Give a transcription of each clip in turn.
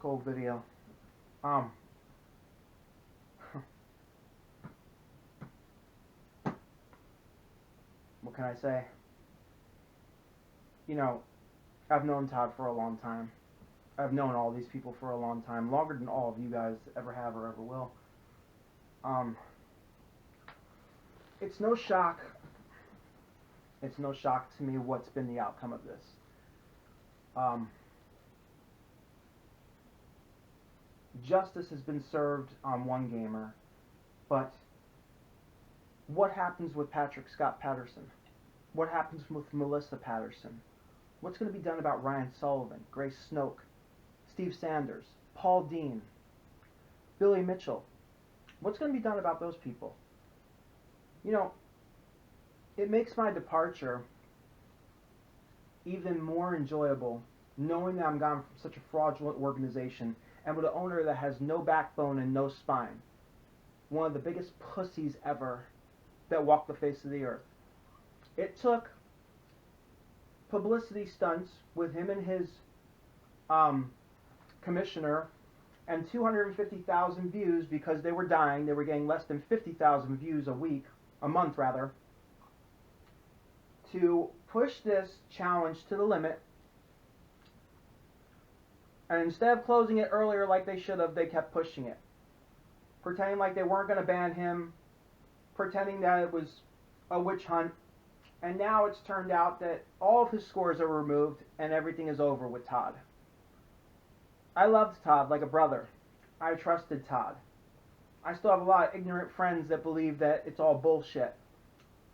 whole video. What can I say? You know, I've known Todd for a long time. I've known all these people for a long time, longer than all of you guys ever have or ever will. It's no shock. It's no shock to me what's been the outcome of this. Justice has been served on one gamer, but what happens with Patrick Scott Patterson? What happens with Melissa Patterson? What's going to be done about Ryan Sullivan, Grace Snoke, Steve Sanders, Paul Dean, Billy Mitchell? What's going to be done about those people? You know, it makes my departure even more enjoyable knowing that I'm gone from such a fraudulent organization and with an owner that has no backbone and no spine. One of the biggest pussies ever that walked the face of the earth. It took publicity stunts with him and his commissioner and 250,000 views because they were dying. They were getting less than 50,000 views a month rather, to push this challenge to the limit. And instead of closing it earlier like they should have, they kept pushing it. Pretending like they weren't going to ban him, pretending that it was a witch hunt, and now it's turned out that all of his scores are removed and everything is over with Todd. I loved Todd like a brother. I trusted Todd. I still have a lot of ignorant friends that believe that it's all bullshit.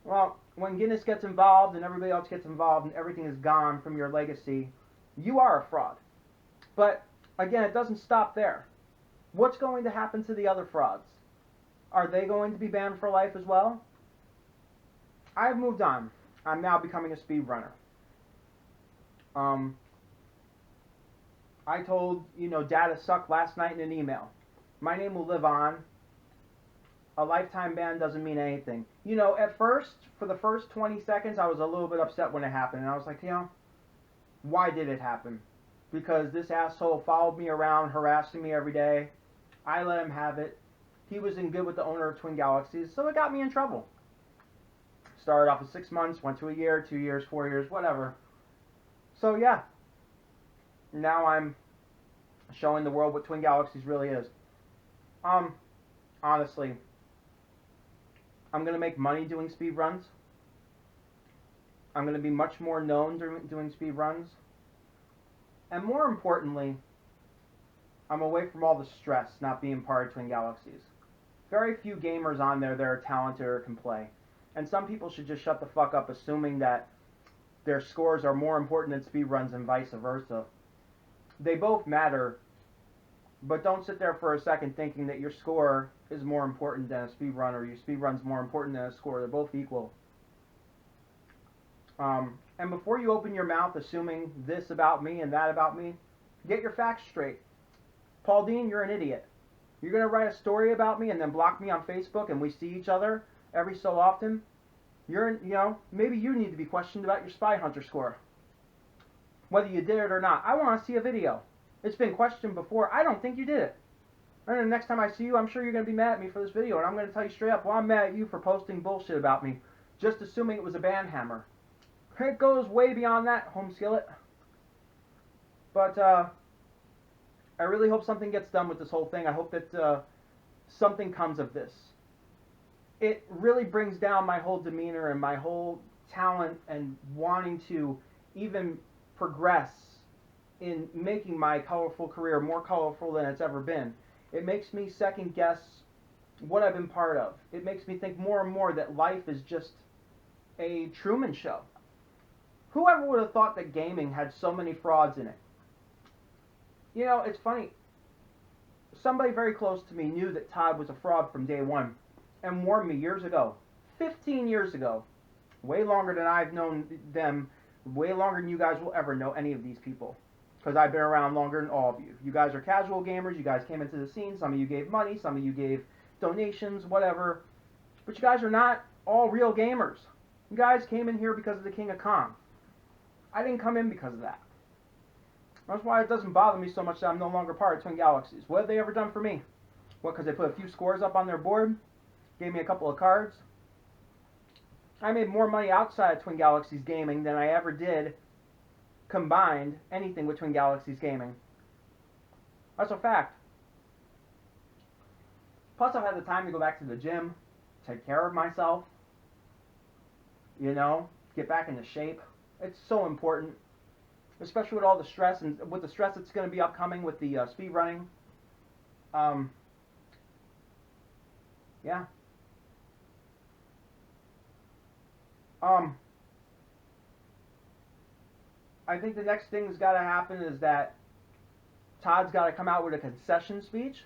Well, when Guinness gets involved and everybody else gets involved and everything is gone from your legacy, you are a fraud. But, again, it doesn't stop there. What's going to happen to the other frauds? Are they going to be banned for life as well? I've moved on. I'm now becoming a speedrunner. I told, data sucked last night in an email. My name will live on. A lifetime ban doesn't mean anything. At first, for the first 20 seconds, I was a little bit upset when it happened. And I was like, why did it happen? Because this asshole followed me around, harassing me every day. I let him have it. He was in good with the owner of Twin Galaxies, so it got me in trouble. Started off with 6 months, went to a year, 2 years, 4 years, whatever. So yeah, now I'm showing the world what Twin Galaxies really is. Honestly, I'm going to make money doing speed runs. I'm going to be much more known doing speed runs. And more importantly, I'm away from all the stress not being part of Twin Galaxies. Very few gamers on there that are talented or can play. And some people should just shut the fuck up assuming that their scores are more important than speedruns and vice versa. They both matter, but don't sit there for a second thinking that your score is more important than a speedrun or your speedrun's more important than a score. They're both equal. And before you open your mouth assuming this about me and that about me, get your facts straight. Paul Dean, you're an idiot. You're going to write a story about me and then block me on Facebook and we see each other every so often. Maybe you need to be questioned about your Spy Hunter score. Whether you did it or not. I want to see a video. It's been questioned before. I don't think you did it. And the next time I see you, I'm sure you're going to be mad at me for this video. And I'm going to tell you straight up, well, I'm mad at you for posting bullshit about me. Just assuming it was a ban hammer. It goes way beyond that, Home Skillet. But, I really hope something gets done with this whole thing. I hope that something comes of this. It really brings down my whole demeanor and my whole talent and wanting to even progress in making my colorful career more colorful than it's ever been. It makes me second guess what I've been part of. It makes me think more and more that life is just a Truman Show. Whoever would have thought that gaming had so many frauds in it? It's funny. Somebody very close to me knew that Todd was a fraud from day one and warned me years ago, 15 years ago, way longer than I've known them, way longer than you guys will ever know any of these people, because I've been around longer than all of you. You guys are casual gamers. You guys came into the scene. Some of you gave money. Some of you gave donations, whatever. But you guys are not all real gamers. You guys came in here because of the King of Kong. I didn't come in because of that. That's why it doesn't bother me so much that I'm no longer part of Twin Galaxies. What have they ever done for me? What, because they put a few scores up on their board? Gave me a couple of cards? I made more money outside of Twin Galaxies Gaming than I ever did combined anything with Twin Galaxies Gaming. That's a fact. Plus, I've had the time to go back to the gym, take care of myself, you know, get back into shape. It's so important, especially with all the stress and with the stress that's going to be upcoming with the speed running. Yeah. I think the next thing that's got to happen is that Todd's got to come out with a concession speech,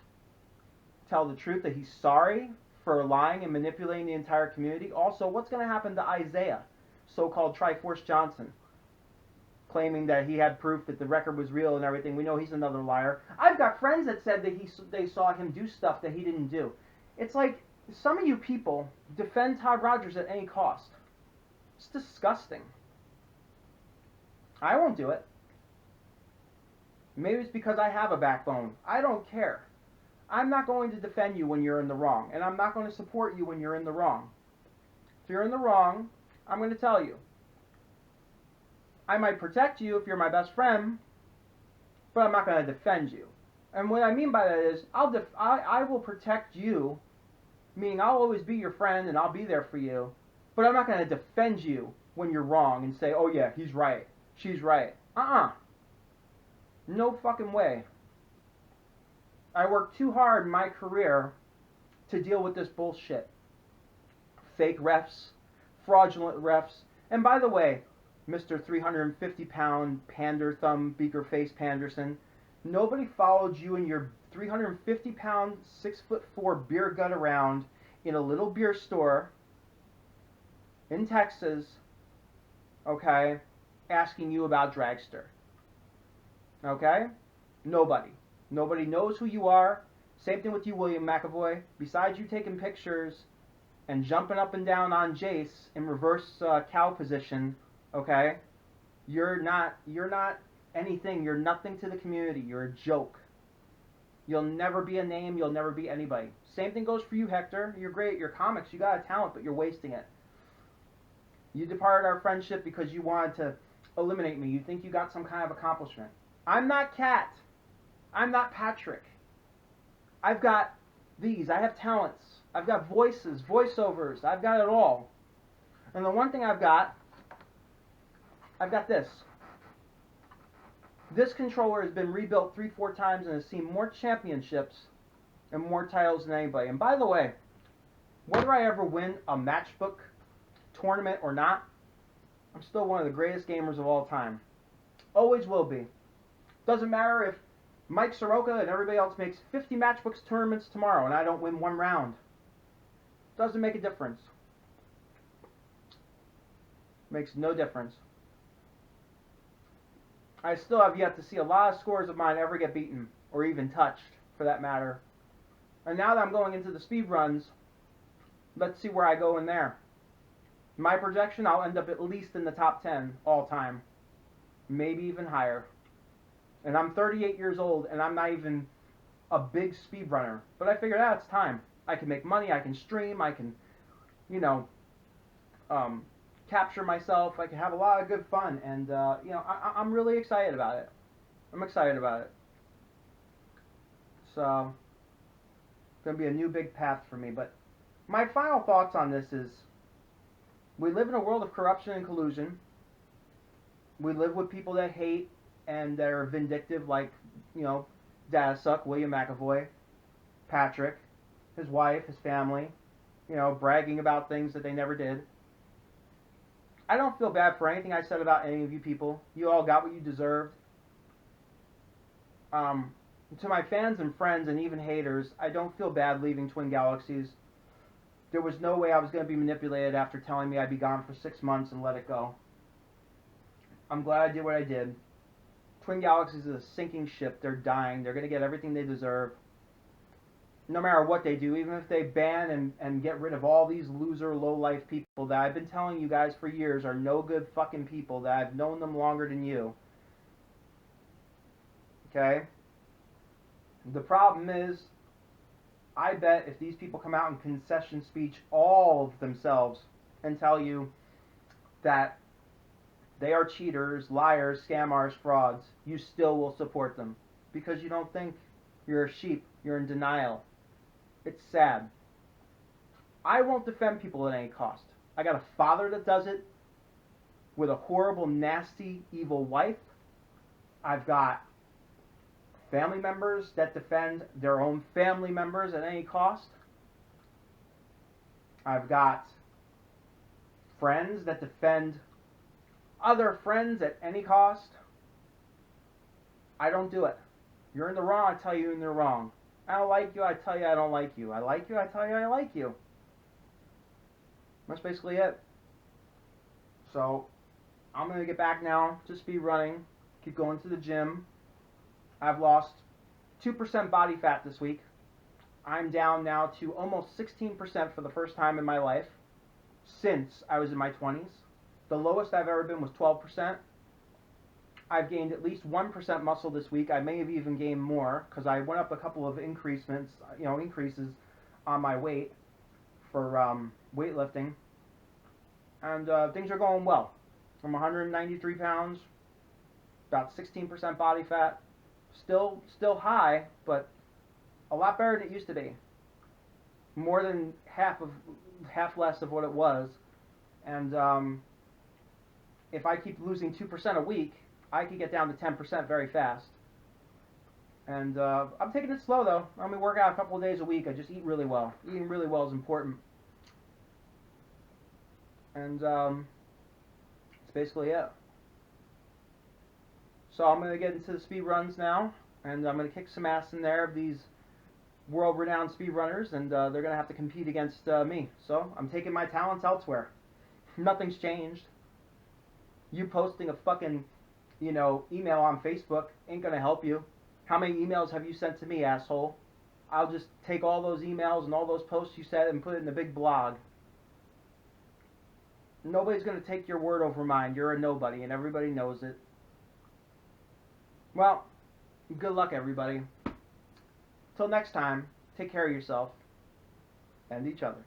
tell the truth that he's sorry for lying and manipulating the entire community. Also, what's going to happen to Isaiah, so-called Triforce Johnson, claiming that he had proof that the record was real and everything? We know he's another liar. I've got friends that said that they saw him do stuff that he didn't do. It's like some of you people defend Todd Rogers at any cost. It's disgusting. I won't do it. Maybe it's because I have a backbone. I don't care. I'm not going to defend you when you're in the wrong, and I'm not going to support you when you're in the wrong. If you're in the wrong, I'm going to tell you. I might protect you if you're my best friend, but I'm not going to defend you. And what I mean by that is, I will protect you, meaning I'll always be your friend and I'll be there for you, but I'm not going to defend you when you're wrong and say, oh yeah, he's right, she's right. No fucking way. I worked too hard in my career to deal with this bullshit. Fake refs, fraudulent refs. And by the way, Mr. 350-pound pander thumb beaker face Panderson, nobody followed you and your 350-pound, 6'4" beer gut around in a little beer store in Texas, okay, asking you about Dragster. Okay? Nobody. Nobody knows who you are. Same thing with you, William McAvoy. Besides you taking pictures and jumping up and down on Jace in reverse cow position, okay? You're not anything. You're nothing to the community. You're a joke. You'll never be a name. You'll never be anybody. Same thing goes for you, Hector. You're great at your comics. You got a talent, but you're wasting it. You departed our friendship because you wanted to eliminate me. You think you got some kind of accomplishment. I'm not Kat. I'm not Patrick. I've got these. I have talents. I've got voices, voiceovers. I've got it all. And the one thing I've got this. This controller has been rebuilt 3-4 times and has seen more championships and more titles than anybody. And by the way, whether I ever win a matchbook tournament or not, I'm still one of the greatest gamers of all time. Always will be. Doesn't matter if Mike Soroka and everybody else makes 50 matchbooks tournaments tomorrow and I don't win one round. Doesn't make a difference. Makes no difference. I still have yet to see a lot of scores of mine ever get beaten, or even touched, for that matter. And now that I'm going into the speed runs, let's see where I go in there. My projection, I'll end up at least in the top 10 all time. Maybe even higher. And I'm 38 years old, and I'm not even a big speedrunner. But I figured out it's time. I can make money, I can stream, I can, capture myself, I can have a lot of good fun. And, I'm really excited about it. I'm excited about it. So, it's going to be a new big path for me. But my final thoughts on this is, we live in a world of corruption and collusion. We live with people that hate and that are vindictive, like, Data Suck, William McAvoy, Patrick, his wife, his family, bragging about things that they never did. I don't feel bad for anything I said about any of you people. You all got what you deserved. To my fans and friends and even haters, I don't feel bad leaving Twin Galaxies. There was no way I was going to be manipulated after telling me I'd be gone for 6 months and let it go. I'm glad I did what I did. Twin Galaxies is a sinking ship. They're dying. They're going to get everything they deserve. No matter what they do, even if they ban and get rid of all these loser, low-life people that I've been telling you guys for years are no good fucking people, that I've known them longer than you. Okay? The problem is, I bet if these people come out in concession speech, all of themselves, and tell you that they are cheaters, liars, scammers, frauds, you still will support them. Because you don't think you're a sheep. You're in denial. It's sad. I won't defend people at any cost. I got a father that does it with a horrible, nasty, evil wife. I've got family members that defend their own family members at any cost. I've got friends that defend other friends at any cost. I don't do it. You're in the wrong, I tell you you're in the wrong. I don't like you, I tell you I don't like you. I like you, I tell you I like you. That's basically it. So, I'm going to get back now to speed running, keep going to the gym. I've lost 2% body fat this week. I'm down now to almost 16% for the first time in my life since I was in my 20s. The lowest I've ever been was 12%. I've gained at least 1% muscle this week. I may have even gained more because I went up a couple of increases on my weight for weightlifting. And things are going well. I'm 193 pounds, about 16% body fat. Still high, but a lot better than it used to be. More than half less of what it was. And if I keep losing 2% a week, I could get down to 10% very fast. And I'm taking it slow though. I'm gonna work out a couple of days a week. I just eat really well. Eating really well is important. And that's basically it. So I'm going to get into the speed runs now, and I'm going to kick some ass in there of these world-renowned speed runners, and they're going to have to compete against me. So I'm taking my talents elsewhere. Nothing's changed. You posting a fucking, email on Facebook ain't going to help you. How many emails have you sent to me, asshole? I'll just take all those emails and all those posts you said and put it in a big blog. Nobody's going to take your word over mine. You're a nobody, and everybody knows it. Well, good luck, everybody. Till next time, take care of yourself and each other.